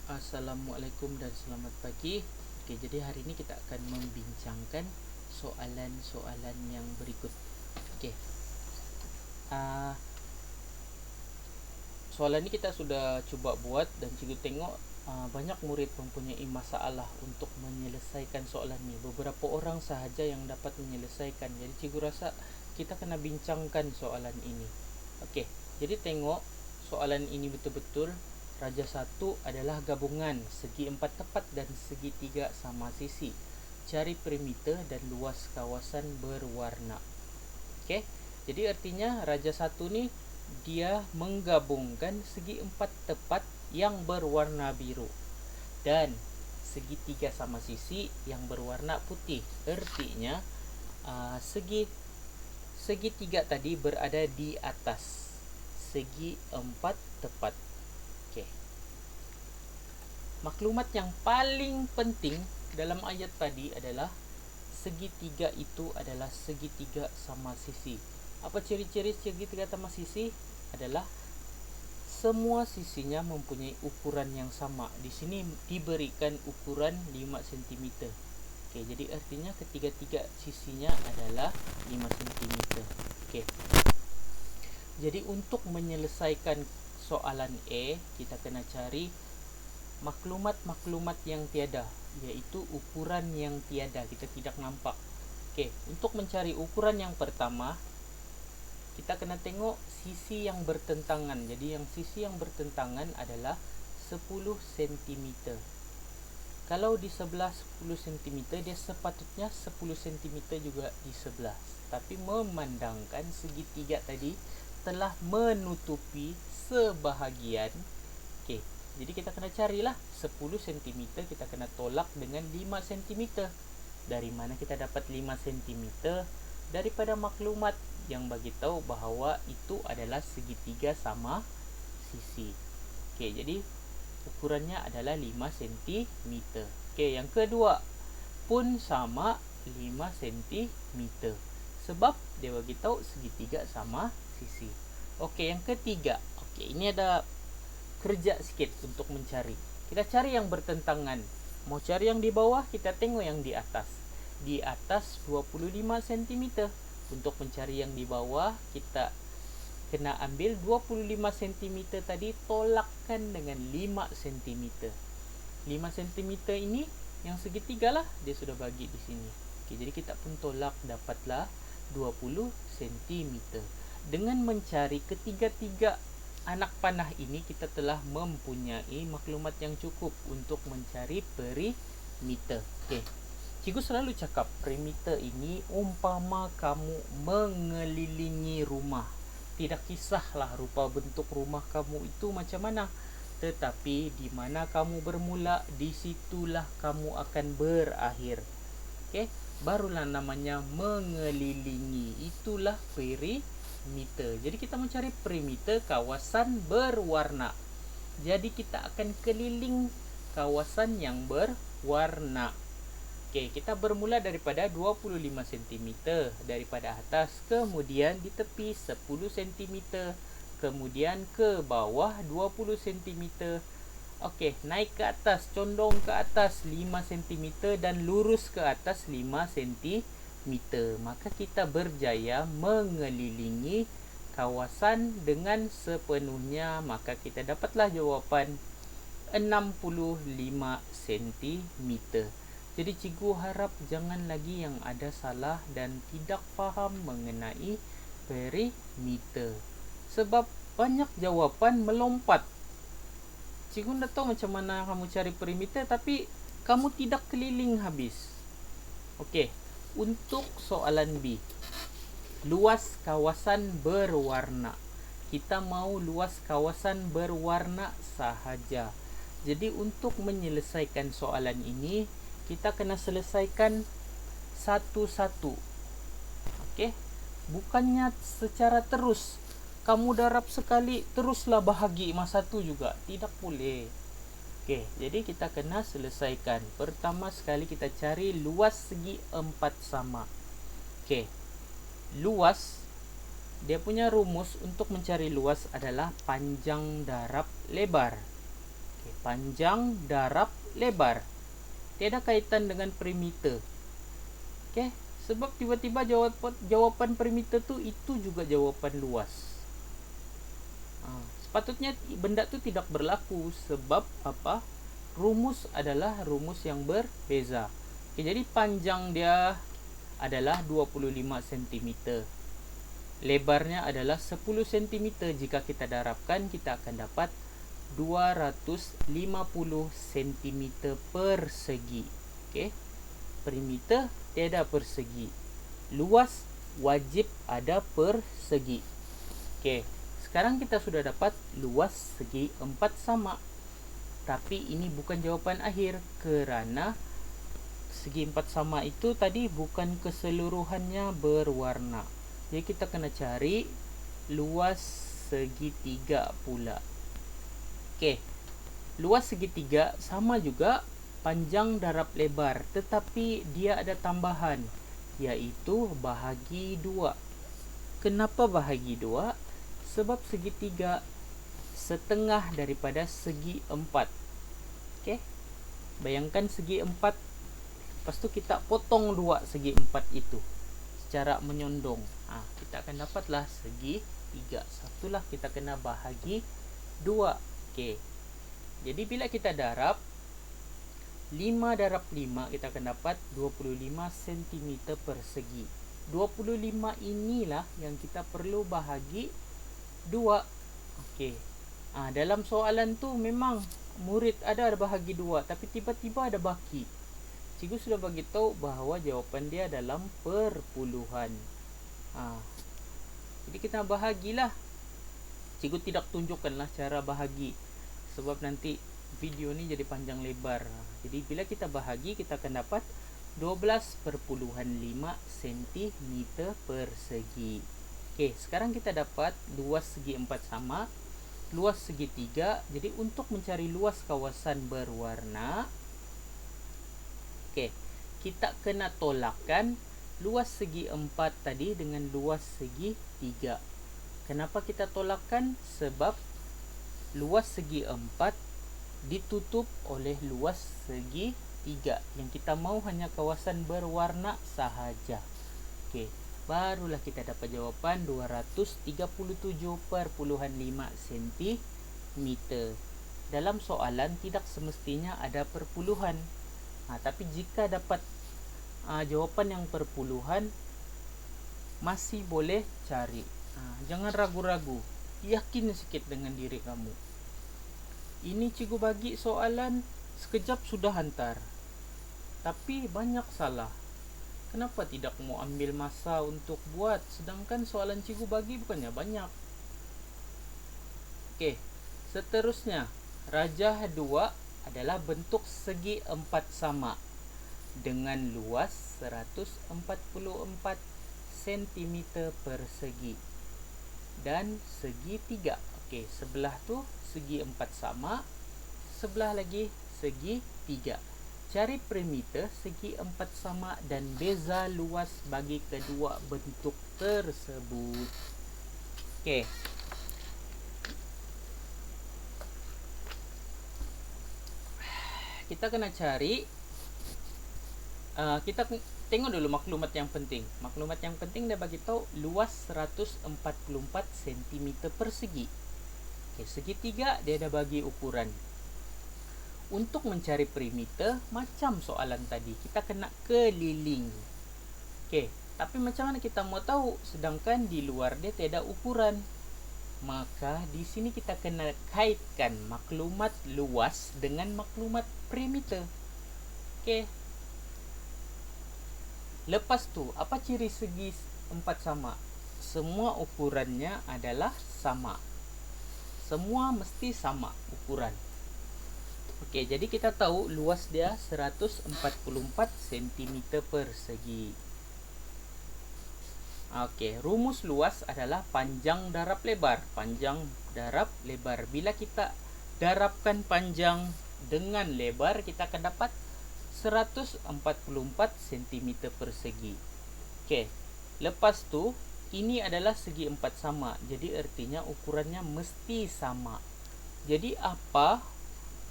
Assalamualaikum dan selamat pagi. Oke, jadi hari ini kita akan membincangkan soalan-soalan yang berikut. Oke, uh, soalan ini kita sudah coba buat dan cikgu tengok banyak murid mempunyai masalah untuk menyelesaikan soalan ini. Beberapa orang sahaja yang dapat menyelesaikan. Jadi cikgu rasa kita kena bincangkan soalan ini. Oke, jadi tengok soalan ini betul-betul. Raja 1 adalah gabungan segi 4 tepat dan segi 3 sama sisi. Cari perimeter dan luas kawasan berwarna. Okey. Jadi artinya raja 1 ni dia menggabungkan segi 4 tepat yang berwarna biru dan segi 3 sama sisi yang berwarna putih. Artinya segi 3 tadi berada di atas segi 4 tepat. Okey. Maklumat yang paling penting dalam ayat tadi adalah segitiga itu adalah segitiga sama sisi. Apa ciri-ciri segitiga sama sisi? Adalah semua sisinya mempunyai ukuran yang sama. Di sini diberikan ukuran 5 cm. Okey, jadi artinya ketiga-tiga sisinya adalah 5 cm. Okey. Jadi untuk menyelesaikan soalan A, kita kena cari maklumat-maklumat yang tiada, iaitu ukuran yang tiada, kita tidak nampak. Okey, untuk mencari ukuran yang pertama, kita kena tengok sisi yang bertentangan. Jadi yang sisi yang bertentangan adalah 10 cm. Kalau di sebelah 10 cm, dia sepatutnya 10 cm juga di sebelah. Tapi memandangkan segitiga tadi telah menutupi sebahagian. Okey, jadi kita kena carilah 10 cm, kita kena tolak dengan 5 cm. Dari mana kita dapat 5 cm? Daripada maklumat yang bagi tahu bahawa itu adalah segitiga sama sisi. Okey, jadi ukurannya adalah 5 cm. Okey, yang kedua pun sama 5 cm. Sebab dia bagi tahu segitiga sama sisi. Okey, yang ketiga. Okey, ini ada kerja sikit untuk mencari. Kita cari yang bertentangan. Mau cari yang di bawah, kita tengok yang di atas. Di atas 25 cm. Untuk mencari yang di bawah, kita kena ambil 25 cm tadi, tolakkan dengan 5 cm. 5 cm ini yang segitiga lah, dia sudah bagi di sini. Okey, jadi kita pun tolak, dapatlah 20 cm. Dengan mencari ketiga-tiga anak panah ini, kita telah mempunyai maklumat yang cukup untuk mencari perimeter. Okey. Cikgu selalu cakap perimeter ini umpama kamu mengelilingi rumah. Tidak kisahlah rupa bentuk rumah kamu itu macam mana, tetapi di mana kamu bermula, di situlah kamu akan berakhir. Okey, barulah namanya mengelilingi. Itulah perimeter. Jadi kita mencari perimeter kawasan berwarna. Jadi kita akan keliling kawasan yang berwarna. Okey, kita bermula daripada 25 cm daripada atas, kemudian di tepi 10 cm, kemudian ke bawah 20 cm. Okey, naik ke atas, condong ke atas 5 cm dan lurus ke atas 5 cm. Maka kita berjaya mengelilingi kawasan dengan sepenuhnya. Maka kita dapatlah jawapan 65 cm. Jadi cikgu harap jangan lagi yang ada salah dan tidak faham mengenai perimeter. Sebab banyak jawapan melompat. Cikgu tak tahu macam mana kamu cari perimeter, tapi kamu tidak keliling habis. Okey, untuk soalan B, luas kawasan berwarna. Kita mau luas kawasan berwarna sahaja. Jadi untuk menyelesaikan soalan ini, kita kena selesaikan satu-satu. Okey, bukannya secara terus. Kamu darab sekali, teruslah bahagi masa tu juga. Tidak boleh. Okey, jadi kita kena selesaikan. Pertama sekali kita cari luas segi 4 sama. Okey, luas, dia punya rumus untuk mencari luas adalah panjang darab lebar. Okey, panjang darab lebar. Tiada kaitan dengan perimeter. Okey, sebab tiba-tiba jawapan perimeter tu itu juga jawapan luas. Sepatutnya benda tu tidak berlaku sebab apa? Rumus adalah rumus yang berbeza. Okey, jadi panjang dia adalah 25 cm. Lebarnya adalah 10 cm. Jika kita darabkan, kita akan dapat 250 cm persegi. Okey. Perimeter tiada persegi. Luas wajib ada persegi. Okey. Sekarang kita sudah dapat luas segi 4 sama. Tapi ini bukan jawapan akhir kerana segi 4 sama itu tadi bukan keseluruhannya berwarna. Jadi kita kena cari luas segitiga pula. Okey. Luas segitiga sama juga panjang darab lebar, tetapi dia ada tambahan, iaitu bahagi 2. Kenapa bahagi 2? Sebab segitiga setengah daripada segi 4. Okey. Bayangkan segi 4, lepas tu kita potong 2 segi 4 itu secara menyondong. Kita akan dapatlah segi 3. Satulah kita kena bahagi 2. Okey. Jadi bila kita darab 5 darab 5, kita akan dapat 25 cm persegi. 25 inilah yang kita perlu bahagi 2. Okey. Dalam soalan tu memang murid ada bahagi 2, tapi tiba-tiba ada baki. Cikgu sudah bagi tahu bahawa jawapan dia dalam perpuluhan. Jadi kita bahagilah. Cikgu tidak tunjukkanlah cara bahagi sebab nanti video ni jadi panjang lebar. Jadi bila kita bahagi, kita akan dapat 12,5 cm persegi. Okey, sekarang kita dapat luas segi 4 sama, luas segi 3. Jadi untuk mencari luas kawasan berwarna, okey, kita kena tolakkan luas segi 4 tadi dengan luas segi 3. Kenapa kita tolakkan? Sebab luas segi 4 ditutup oleh luas segi 3. Yang kita mau hanya kawasan berwarna sahaja. Okey, barulah kita dapat jawapan 237.5 cm. Dalam soalan tidak semestinya ada perpuluhan. Tapi jika dapat jawapan yang perpuluhan, masih boleh cari. Jangan ragu-ragu. Yakin sikit dengan diri kamu. Ini cikgu bagi soalan, sekejap sudah hantar. Tapi banyak salah. Kenapa tidak mau ambil masa untuk buat? Sedangkan soalan cikgu bagi bukannya banyak. Okey, seterusnya. Rajah 2 adalah bentuk segi 4 sama dengan luas 144 cm persegi dan segi 3. Okey, sebelah tu segi 4 sama, sebelah lagi segi 3. Cari perimeter segi 4 sama dan beza luas bagi kedua bentuk tersebut. Okey. Kita kena cari, kita tengok dulu maklumat yang penting. Maklumat yang penting dia bagi tahu luas 144 cm persegi. Okey, segitiga dia dah bagi ukuran. Untuk mencari perimeter, macam soalan tadi, kita kena keliling. Okey, tapi macam mana kita mau tahu sedangkan di luar dia tiada ukuran? Maka di sini kita kena kaitkan maklumat luas dengan maklumat perimeter. Okey. Lepas tu, apa ciri segi 4 sama? Semua ukurannya adalah sama. Semua mesti sama ukuran. Okey, jadi kita tahu luas dia 144 cm persegi. Okey, rumus luas adalah panjang darab lebar. Panjang darab lebar. Bila kita darabkan panjang dengan lebar, kita akan dapat 144 cm persegi. Okey, lepas tu ini adalah segi 4 sama. Jadi artinya ukurannya mesti sama. Jadi apa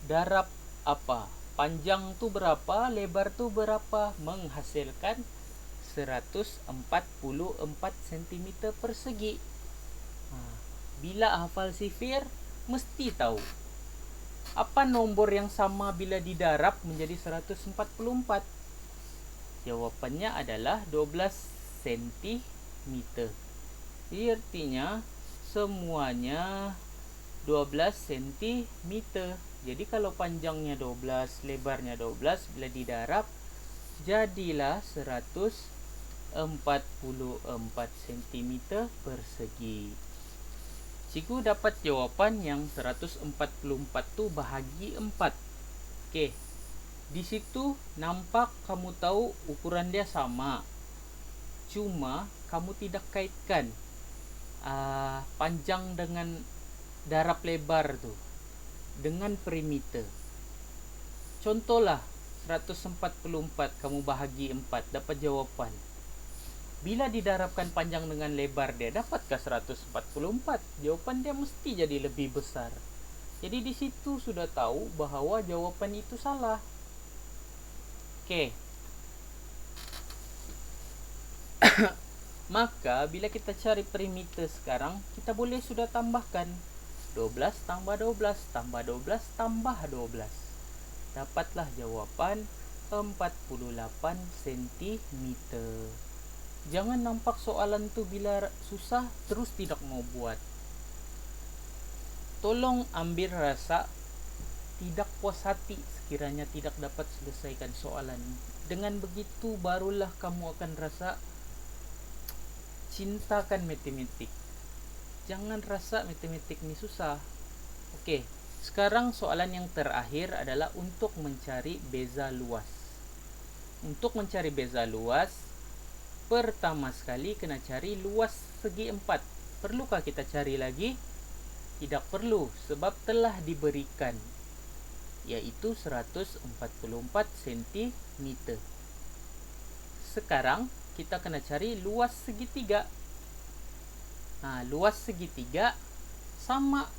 darab apa? Panjang tuh berapa, lebar tuh berapa, menghasilkan 144 cm persegi. Bila hafal sifir, mesti tahu apa nombor yang sama bila didarab menjadi 144. Jawapannya adalah 12 cm. Jadi artinya semuanya 12 cm. Jadi kalau panjangnya 12, lebarnya 12, bila didarab jadilah 144 cm persegi. Cikgu dapat jawapan yang 144 tu bahagi 4. Okey. Di situ nampak kamu tahu ukuran dia sama. Cuma kamu tidak kaitkan panjang dengan darab lebar tu dengan perimeter. Contohlah 144 kamu bahagi 4 dapat jawapan. Bila didarabkan panjang dengan lebar dia, dapatkah 144? Jawapan dia mesti jadi lebih besar. Jadi di situ sudah tahu bahawa jawapan itu salah. Okey. Maka bila kita cari perimeter sekarang, kita boleh sudah tambahkan 12 tambah 12 tambah 12 tambah 12. Dapatlah jawapan 48 cm. Jangan nampak soalan tu bila susah terus tidak mau buat. Tolong ambil rasa tidak puas hati sekiranya tidak dapat selesaikan soalan. Dengan begitu barulah kamu akan rasa cintakan matematik. Jangan rasa matematik ni susah. Okey, sekarang soalan yang terakhir adalah untuk mencari beza luas. Untuk mencari beza luas, pertama sekali kena cari luas segi 4. Perlukah kita cari lagi? Tidak perlu, sebab telah diberikan, yaitu 144 cm. Sekarang kita kena cari luas segitiga. Luas segitiga sama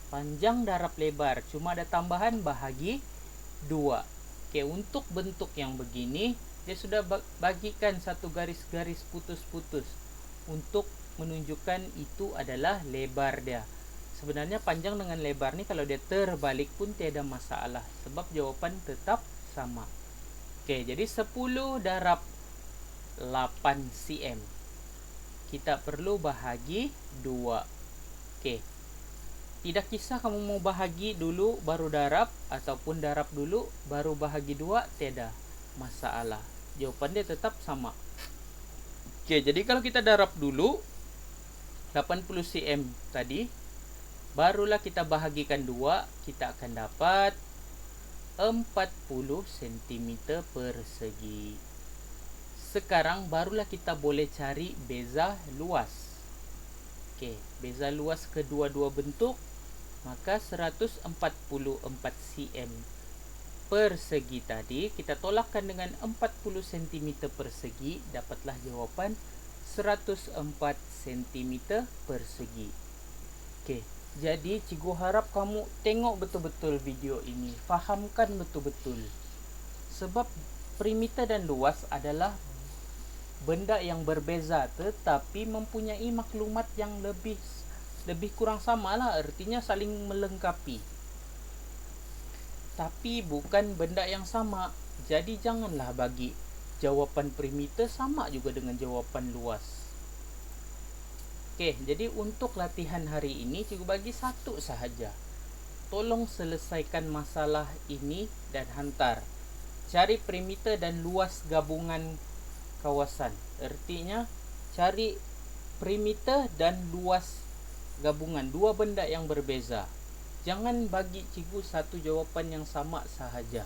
panjang darab lebar, cuma ada tambahan bahagi 2. Okey, untuk bentuk yang begini dia sudah bagikan satu garis-garis putus-putus untuk menunjukkan itu adalah lebar dia. Sebenarnya panjang dengan lebar ni kalau dia terbalik pun tiada masalah, sebab jawapan tetap sama. Okey, jadi 10 darab 8 cm. Kita perlu bahagi 2. Okey. Tidak kisah kamu mau bahagi dulu baru darab ataupun darab dulu baru bahagi 2, tiada masalah. Jawapan dia tetap sama. Okey, jadi kalau kita darab dulu 80 cm tadi, barulah kita bahagikan 2, kita akan dapat 40 cm persegi. Sekarang barulah kita boleh cari beza luas. Okey, beza luas kedua-dua bentuk, maka 144 cm persegi tadi kita tolakkan dengan 40 cm persegi, dapatlah jawapan 104 cm persegi. Okey, jadi cikgu harap kamu tengok betul-betul video ini, fahamkan betul-betul. Sebab perimeter dan luas adalah benda yang berbeza tetapi mempunyai maklumat yang lebih kurang samalah, artinya saling melengkapi. Tapi bukan benda yang sama. Jadi janganlah bagi jawapan perimeter sama juga dengan jawapan luas. Okey, jadi untuk latihan hari ini cikgu bagi satu sahaja. Tolong selesaikan masalah ini dan hantar. Cari perimeter dan luas gabungan kawasan. Artinya cari perimeter dan luas gabungan, dua benda yang berbeza. Jangan bagi cikgu satu jawapan yang sama sahaja.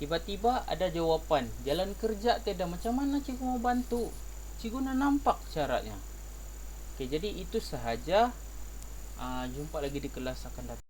Tiba-tiba ada jawapan, jalan kerja tiada, macam mana cikgu mau bantu? Cikgu nak nampak caranya. Okey, jadi itu sahaja. Jumpa lagi di kelas akan datang.